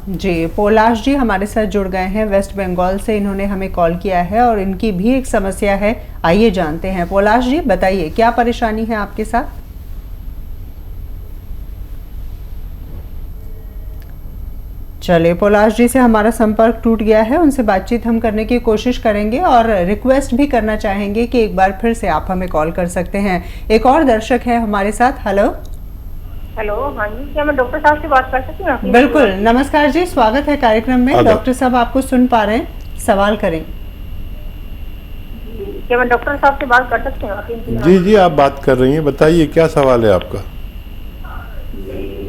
जी, पोलाश जी हमारे साथ जुड़ गए हैं वेस्ट बंगाल से। इन्होंने हमें कॉल किया है और इनकी भी एक समस्या है, आइए जानते हैं। पोलाश जी बताइए क्या परेशानी है आपके साथ? चलिए, पोलाश जी से हमारा संपर्क टूट गया है। उनसे बातचीत हम करने की कोशिश करेंगे और रिक्वेस्ट भी करना चाहेंगे कि एक बार फिर से आप हमें कॉल कर सकते हैं। एक और दर्शक है हमारे साथ। हेलो। हेलो, हाँ जी, क्या मैं डॉक्टर साहब से बात कर सकती हूँ? बिल्कुल, नमस्कार जी, स्वागत है कार्यक्रम में। डॉक्टर साहब आपको सुन पा रहे हैं, सवाल करें। क्या मैं डॉक्टर साहब से बात कर सकती हूँ? जी जी, आप बात कर रही हैं, बताइए क्या सवाल है आपका?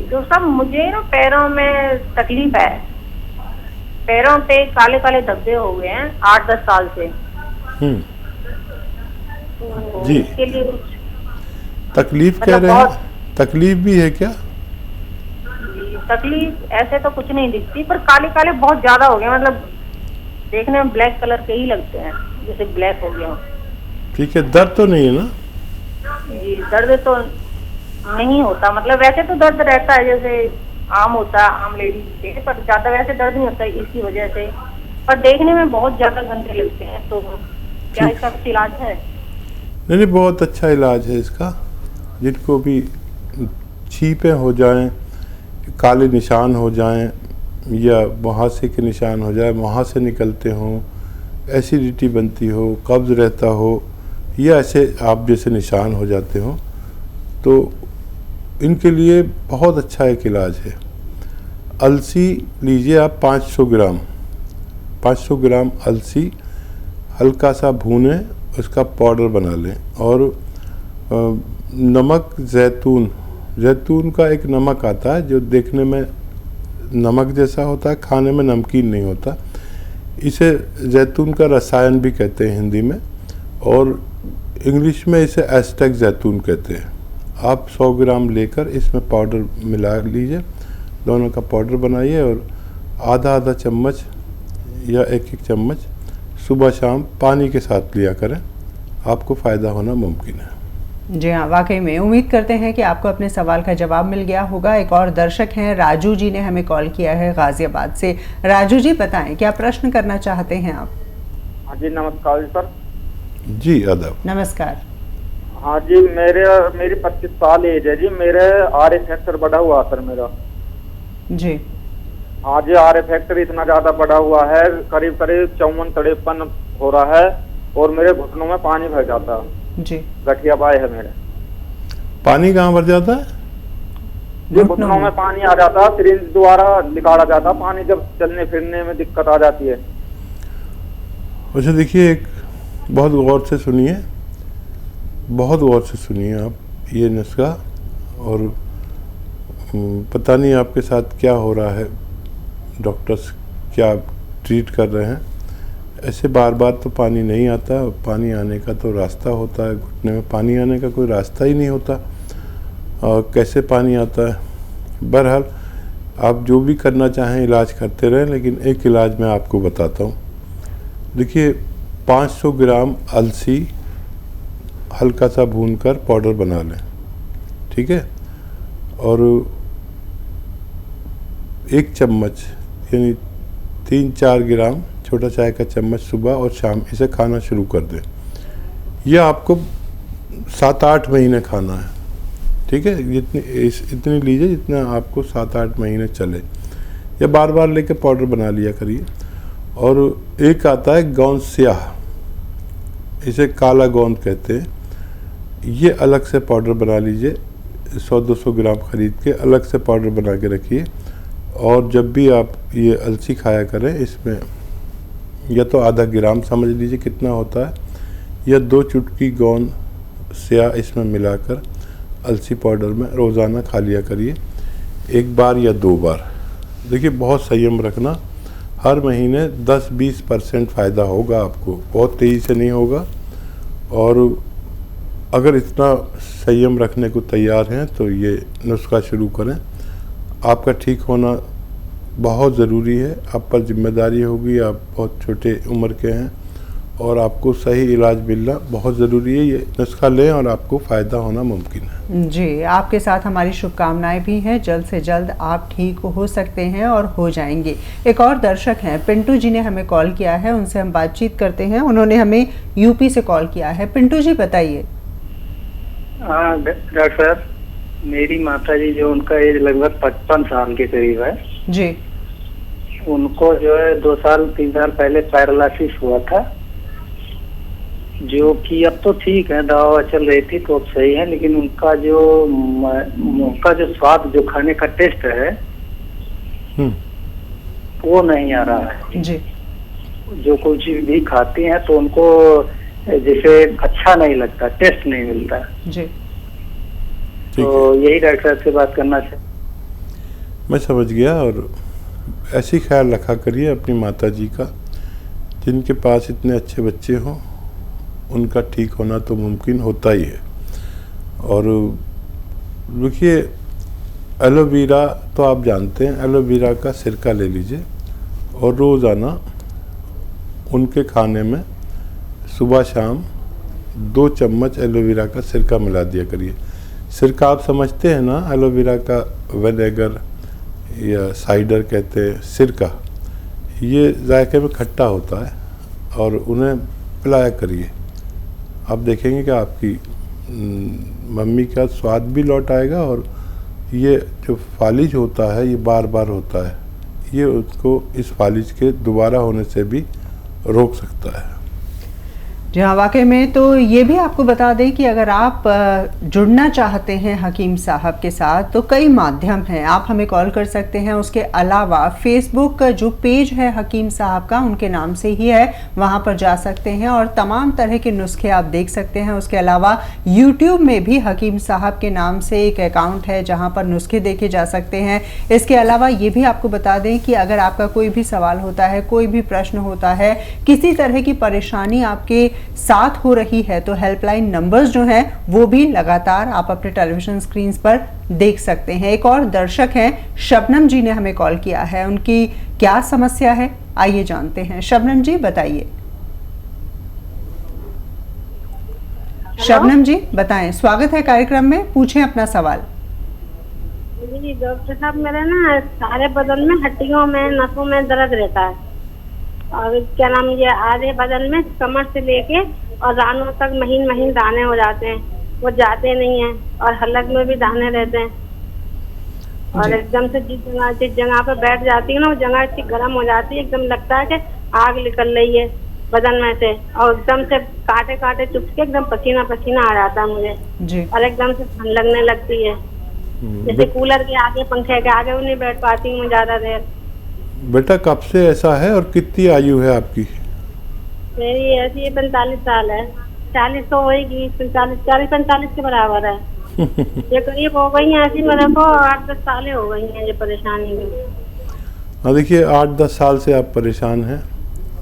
डॉक्टर साहब, मुझे ना पैरों में तकलीफ है। पैरों पे काले काले धब्बे हो गए हैं 8-10 साल से। तो जी, इसके लिए कुछ तकलीफ कह रहे हैं? तकलीफ भी है क्या? तकलीफ ऐसे तो कुछ नहीं दिखती, पर काले काले बहुत ज्यादा हो गए, मतलब देखने में ब्लैक कलर के ही लगते हैं, जैसे ब्लैक हो गया। ठीक है, दर्द तो नहीं है ना? जी, दर्द तो नहीं होता, मतलब वैसे तो दर्द रहता है जैसे आम होता है आम लेडीज के, पर ज्यादा वैसे दर्द नहीं होता इसकी वजह से। पर देखने में बहुत ज्यादा गंदे लगते हैं, तो क्या इसका कुछ इलाज है? नहीं, बहुत अच्छा इलाज है इसका। जिनको भी छींपें हो जाएं, काले निशान हो जाएं या मुहासे के निशान हो जाए, मुहासे निकलते हों, एसिडिटी बनती हो, कब्ज़ रहता हो या ऐसे आप जैसे निशान हो जाते हों, तो इनके लिए बहुत अच्छा एक इलाज है। अलसी लीजिए आप 500 ग्राम। 500 ग्राम अलसी हल्का सा भूनें, उसका पाउडर बना लें। और नमक, जैतून का एक नमक आता है जो देखने में नमक जैसा होता है, खाने में नमकीन नहीं होता। इसे जैतून का रसायन भी कहते हैं हिंदी में, और इंग्लिश में इसे एस्टेक जैतून कहते हैं। आप 100 ग्राम लेकर इसमें पाउडर मिला लीजिए, दोनों का पाउडर बनाइए और आधा आधा चम्मच या एक चम्मच सुबह शाम पानी के साथ लिया करें, आपको फ़ायदा होना मुमकिन है। जी हाँ, वाकई में उम्मीद करते हैं कि आपको अपने सवाल का जवाब मिल गया होगा। एक और दर्शक हैं, राजू जी ने हमें कॉल किया है गाजियाबाद से। राजू जी बताएं क्या प्रश्न करना चाहते हैं आप? हाँ जी, नमस्कार जी सर। जी आदाब। नमस्कार। हाँ जी, मेरी 25 साल एज है जी। मेरे आर फैक्टर बढ़ा हुआ सर मेरा। जी हाँ जी, आर फैक्टर इतना ज्यादा बढ़ा हुआ है, करीब करीब 54-53 हो रहा है, और मेरे घुटनों में पानी भर जाता है जी। गठिया पाए है मेरे। पानी कहाँ भर जाता है? जी, घुटनों में पानी आ जाता है, सिरिंज द्वारा निकाला जाता है पानी, जब चलने फिरने में दिक्कत आ जाती है। अच्छा देखिए, एक बहुत गौर से सुनिए, बहुत गौर से सुनिए आप ये नुस्खा, और पता नहीं आपके साथ क्या हो रहा है, डॉक्टर्स क्या ट्रीट कर रहे हैं। ऐसे बार बार तो पानी नहीं आता, पानी आने का तो रास्ता होता है, घुटने में पानी आने का कोई रास्ता ही नहीं होता, और कैसे पानी आता है। बहरहाल आप जो भी करना चाहें इलाज करते रहें, लेकिन एक इलाज मैं आपको बताता हूँ। देखिए, 500 ग्राम अलसी हल्का सा भूनकर पाउडर बना लें, ठीक है, और 1 चम्मच यानी 3-4 ग्राम छोटा चाय का चम्मच सुबह और शाम इसे खाना शुरू कर दें। यह आपको 7-8 महीने खाना है, ठीक है। इतनी लीजिए जितना आपको 7-8 महीने चले, या बार बार लेके पाउडर बना लिया करिए। और एक आता है गोंद स्याह, इसे काला गोंद कहते हैं, ये अलग से पाउडर बना लीजिए। 100-200 ग्राम ख़रीद के अलग से पाउडर बना के रखिए, और जब भी आप ये अलसी खाया करें, इसमें या तो आधा ग्राम समझ लीजिए कितना होता है, या 2 चुटकी गोंद स्याह इसमें मिलाकर अलसी पाउडर में रोज़ाना खा लिया करिए, 1 बार या 2 बार। देखिए, बहुत संयम रखना, हर महीने 10-20% फ़ायदा होगा आपको, बहुत तेज़ी से नहीं होगा। और अगर इतना संयम रखने को तैयार हैं तो ये नुस्खा शुरू करें, आपका ठीक होना बहुत ज़रूरी है। आप पर जिम्मेदारी होगी, आप बहुत छोटे उम्र के हैं, और आपको सही इलाज मिलना बहुत ज़रूरी है। ये नुस्खा लें और आपको फ़ायदा होना मुमकिन है। जी, आपके साथ हमारी शुभकामनाएं भी हैं। जल्द से जल्द आप ठीक हो सकते हैं और हो जाएंगे। एक और दर्शक हैं, पिंटू जी ने हमें कॉल किया है, उनसे हम बातचीत करते हैं। उन्होंने हमें यूपी से कॉल किया है। पिंटू जी बताइए। हाँ डॉक्टर साहब, मेरी माता जी जो उनका एज लगभग 55 साल के करीब है जी। उनको जो है 2-3 साल पहले पैरालिसिस हुआ था, जो कि अब तो ठीक है, दवा चल रही थी तो अब सही है, लेकिन उनका जो स्वाद, जो खाने का टेस्ट है वो नहीं आ रहा है जी। जो कुछ भी खाती हैं तो उनको जैसे अच्छा नहीं लगता, टेस्ट नहीं मिलता जी। तो यही डॉक्टर साहब से बात करना चाहिए। मैं समझ गया। और ऐसी ख्याल रखा करिए अपनी माता जी का, जिनके पास इतने अच्छे बच्चे हों उनका ठीक होना तो मुमकिन होता ही है। और देखिए, एलोवेरा तो आप जानते हैं, एलोवेरा का सिरका ले लीजिए और रोज़ाना उनके खाने में सुबह शाम 2 चम्मच एलोवेरा का सिरका मिला दिया करिए। सिरका आप समझते हैं ना, एलोवेरा का विनेगर या साइडर कहते हैं सिरका, ये जायके में खट्टा होता है और उन्हें पिलाया करिए। आप देखेंगे कि आपकी मम्मी का स्वाद भी लौट आएगा और ये जो फालिज होता है ये बार बार होता है, ये उसको इस फालिज के दोबारा होने से भी रोक सकता है। जी हाँ, वाकई में। तो ये भी आपको बता दें कि अगर आप जुड़ना चाहते हैं हकीम साहब के साथ तो कई माध्यम हैं, आप हमें कॉल कर सकते हैं। उसके अलावा फेसबुक का जो पेज है हकीम साहब का, उनके नाम से ही है, वहाँ पर जा सकते हैं और तमाम तरह के नुस्खे आप देख सकते हैं। उसके अलावा यूट्यूब में भी हकीम साहब के नाम से एक अकाउंट है जहाँ पर नुस्खे देखे जा सकते हैं। इसके अलावा ये भी आपको बता दें कि अगर आपका कोई भी सवाल होता है, कोई भी प्रश्न होता है, किसी तरह की परेशानी आपके साथ हो रही है तो हेल्पलाइन नंबर्स जो हैं वो भी लगातार आप अपने टेलीविजन स्क्रीन पर देख सकते हैं। एक और दर्शक हैं, शबनम जी ने हमें कॉल किया है। उनकी क्या समस्या है, आइए जानते हैं। शबनम जी बताइए। शबनम जी बताएं, स्वागत है कार्यक्रम में, पूछें अपना सवाल। जी डॉक्टर साहब, मेरे ना सारे बदन में, हड्डियों में, नसों में दर्द रहता है और क्या नाम, ये आधे बदन में कमर से लेके और रानों तक महीन महीन दाने हो जाते हैं, वो जाते नहीं हैं, और हलक में भी दाने रहते हैं। और एकदम से जिस जगह पे बैठ जाती है ना, वो जगह इतनी गर्म हो जाती है, एकदम लगता है कि आग निकल रही है बदन में से, और एकदम से काटे काटे चुप के एकदम पसीना पसीना आ जाता है मुझे जी। और एकदम से ठंड लगने लगती है, जैसे कूलर के आगे, पंखे के आगे भी नहीं बैठ पाती हूँ ज्यादा देर। बेटा कब से ऐसा है और कितनी आयु है आपकी? मेरी ऐसी 45 साल है। 40 तो होगी, 40-45 के बराबर है। ये करीब हो गई है ऐसी, मेरे को 8-10 साल हो गई हैं ये परेशानी में। हाँ देखिए, 8-10 साल से आप परेशान हैं,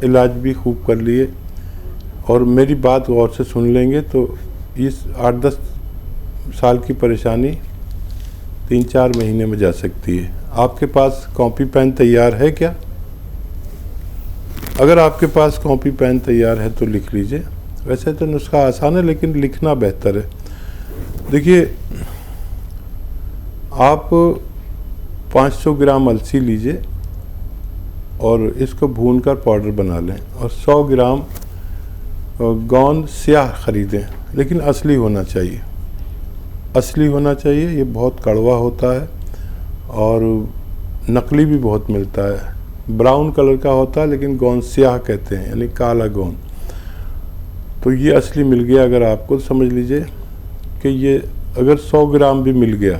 इलाज भी खूब कर लिए और मेरी बात गौर से सुन लेंगे तो इस 8-10 साल की परेशानी 3-4 महीने में जा सकती है। आपके पास कॉपी पेन तैयार है क्या? अगर आपके पास कॉपी पेन तैयार है तो लिख लीजिए। वैसे तो नुस्खा आसान है लेकिन लिखना बेहतर है। देखिए, आप 500 ग्राम अलसी लीजिए और इसको भूनकर पाउडर बना लें और 100 ग्राम गोंद स्याह खरीदें, लेकिन असली होना चाहिए, असली होना चाहिए। ये बहुत कड़वा होता है और नकली भी बहुत मिलता है, ब्राउन कलर का होता है लेकिन गोंद स्याह कहते हैं, यानी काला गोंद। तो ये असली मिल गया अगर आपको, समझ लीजिए कि ये अगर 100 ग्राम भी मिल गया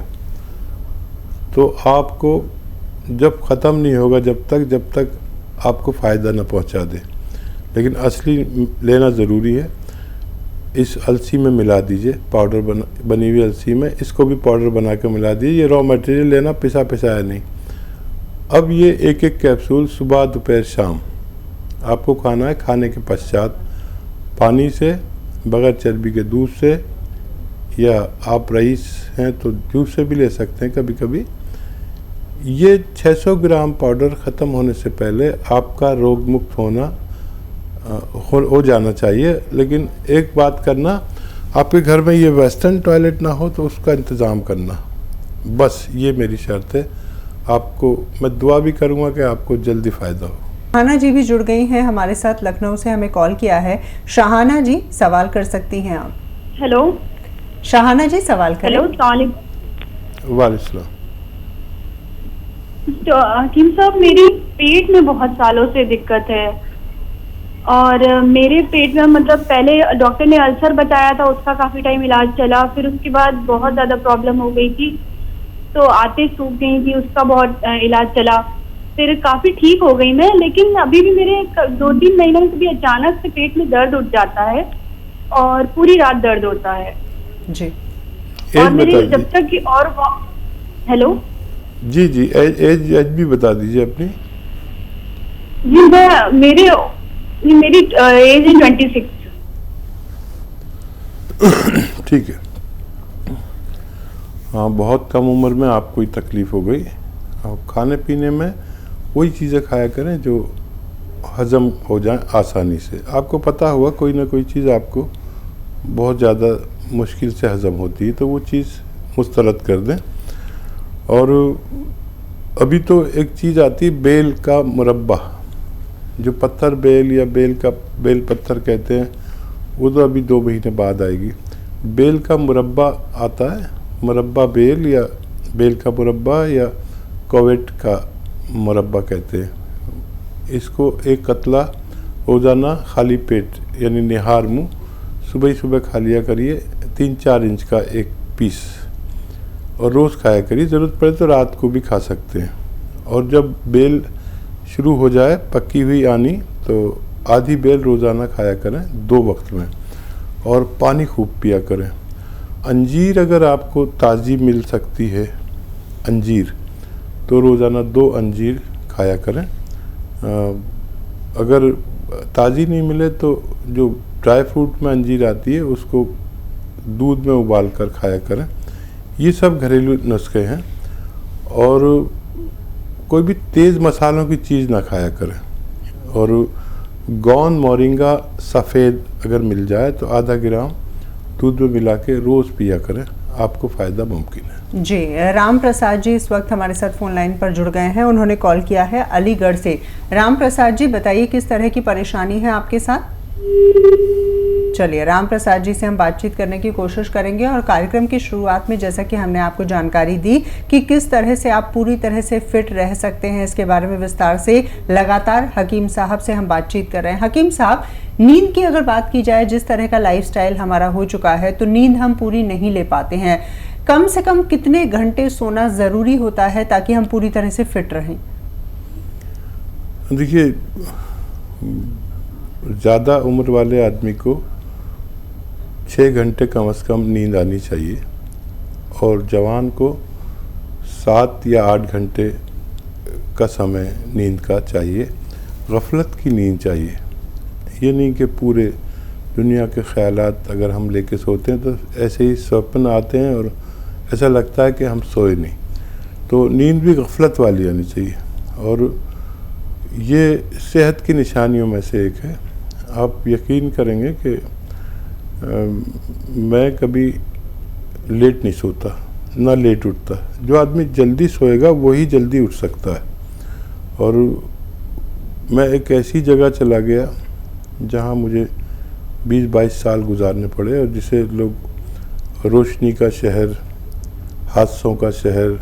तो आपको जब ख़त्म नहीं होगा जब तक आपको फ़ायदा न पहुंचा दे, लेकिन असली लेना ज़रूरी है। इस अलसी में मिला दीजिए, पाउडर बनी हुई अलसी में इसको भी पाउडर बना के मिला दीजिए। ये रॉ मटेरियल लेना, पिसा पिसाया नहीं। अब ये एक एक कैप्सूल सुबह दोपहर शाम आपको खाना है। खाने के पश्चात पानी से, बगैर चर्बी के दूध से, या आप रईस हैं तो जूस से भी ले सकते हैं कभी कभी। ये 600 ग्राम पाउडर ख़त्म होने से पहले आपका रोग मुक्त होना हो जाना चाहिए। लेकिन एक बात करना, आपके घर में ये वेस्टर्न टॉयलेट ना हो तो उसका इंतज़ाम करना, बस ये मेरी शर्त है। आपको मैं दुआ भी करूँगा कि आपको जल्दी फ़ायदा हो। शहाना जी भी जुड़ गई हैं हमारे साथ, लखनऊ से हमें कॉल किया है। शहाना जी सवाल कर सकती हैं आप। हेलो शहाना जी सवाल करें। हेलो, सलाम। वालेकुम। तो हकीम साहब, मेरे पेट में बहुत सालों से दिक्कत है और मेरे पेट में मतलब पहले डॉक्टर ने अल्सर बताया था, उसका काफ़ी टाइम इलाज चला, फिर उसके बाद बहुत ज़्यादा प्रॉब्लम हो गई थी, तो आते सूख गई थी, उसका बहुत इलाज चला, फिर काफ़ी ठीक हो गई मैं। लेकिन अभी भी मेरे 2-3 महीनों से भी अचानक से पेट में दर्द उठ जाता है और पूरी रात दर्द होता है जी। और मेरे जब तक कि और हेलो जी जी, एज भी बता दीजिए अपनी। जी, मेरी एज है 26। ठीक है। हाँ, बहुत कम उम्र में आपको कोई तकलीफ़ हो गई। आप खाने पीने में वही चीज़ें खाया करें जो हज़म हो जाए आसानी से। आपको पता हुआ कोई ना कोई चीज़ आपको बहुत ज़्यादा मुश्किल से हज़म होती है, तो वो चीज़ मुस्तरद कर दें। और अभी तो एक चीज़ आती है बेल का मुरब्बा, जो पत्थर बेल या बेल पत्थर कहते हैं, वो तो अभी 2 महीने बाद आएगी। बेल का मुरब्बा आता है, मुरब्बा बेल या बेल का मुरब्बा या कोवेट का मुरब्बा कहते हैं। इसको एक कतला रोज़ाना खाली पेट यानी निहार मुँह सुबह ही सुबह खा लिया करिए, 3-4 इंच का एक पीस, और रोज़ खाया करिए। ज़रूरत पड़े तो रात को भी खा सकते हैं। और जब बेल शुरू हो जाए पक्की हुई आनी, तो आधी बेल रोज़ाना खाया करें 2 वक्त में, और पानी खूब पिया करें। अंजीर अगर आपको ताज़ी मिल सकती है अंजीर, तो रोज़ाना 2 अंजीर खाया करें। अगर ताज़ी नहीं मिले तो जो ड्राई फ्रूट में अंजीर आती है उसको दूध में उबाल कर खाया करें। ये सब घरेलू नुस्खे हैं। और कोई भी तेज़ मसालों की चीज़ ना खाया करें। और गोंद मोरिंगा सफ़ेद अगर मिल जाए तो आधा ग्राम दूध में मिला के रोज़ पिया करें, आपको फ़ायदा मुमकिन है। जी, राम प्रसाद जी इस वक्त हमारे साथ फ़ोन लाइन पर जुड़ गए हैं। उन्होंने कॉल किया है अलीगढ़ से। राम प्रसाद जी बताइए किस तरह की परेशानी है आपके साथ। चलिए, राम प्रसाद जी से हम बातचीत करने की कोशिश करेंगे। और कार्यक्रम की शुरुआत में जैसा कि हमने आपको जानकारी दी कि किस तरह से आप पूरी तरह से फिट रह सकते हैं, इसके बारे में विस्तार से लगातार हकीम साहब से हम बातचीत कर रहे हैं। हकीम साहब, नींद की अगर बात की जाए, जिस तरह का लाइफस्टाइल हमारा हो चुका है, तो नींद हम पूरी नहीं ले पाते हैं। कम से कम कितने घंटे सोना ज़रूरी होता है ताकि हम पूरी तरह से फिट रहें? देखिए, ज़्यादा उम्र वाले आदमी को 6 घंटे कम से कम नींद आनी चाहिए, और जवान को 7 या 8 घंटे का समय नींद का चाहिए। गफलत की नींद चाहिए। ये नहीं कि पूरे दुनिया के ख्यालात अगर हम लेके सोते हैं तो ऐसे ही स्वप्न आते हैं और ऐसा लगता है कि हम सोए नहीं। तो नींद भी गफलत वाली आनी चाहिए, और ये सेहत की निशानियों में से एक है। आप यकीन करेंगे कि मैं कभी लेट नहीं सोता, ना लेट उठता। जो आदमी जल्दी सोएगा वही जल्दी उठ सकता है। और मैं एक ऐसी जगह चला गया जहाँ मुझे 20-22 साल गुजारने पड़े, और जिसे लोग रोशनी का शहर, हादसों का शहर,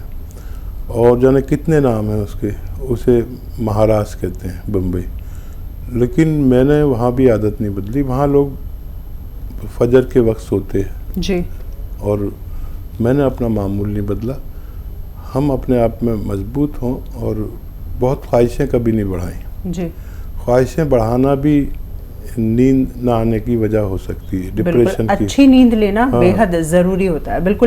और जाने कितने नाम हैं उसके, उसे महाराष्ट्र कहते हैं, बम्बई। लेकिन मैंने वहाँ भी आदत नहीं बदली। वहाँ लोग फजर के वक्त सोते हैं जी, और मैंने अपना मामूल नहीं बदला। हम अपने आप में मजबूत हों, और बहुत ख्वाहिशें कभी नहीं बढ़ाएं। जी, ख्वाहिशें बढ़ाना भी नींद ना आने की वजह हो सकती है, डिप्रेशन की। अच्छी नींद लेना बेहद ज़रूरी होता है। बिल्कुल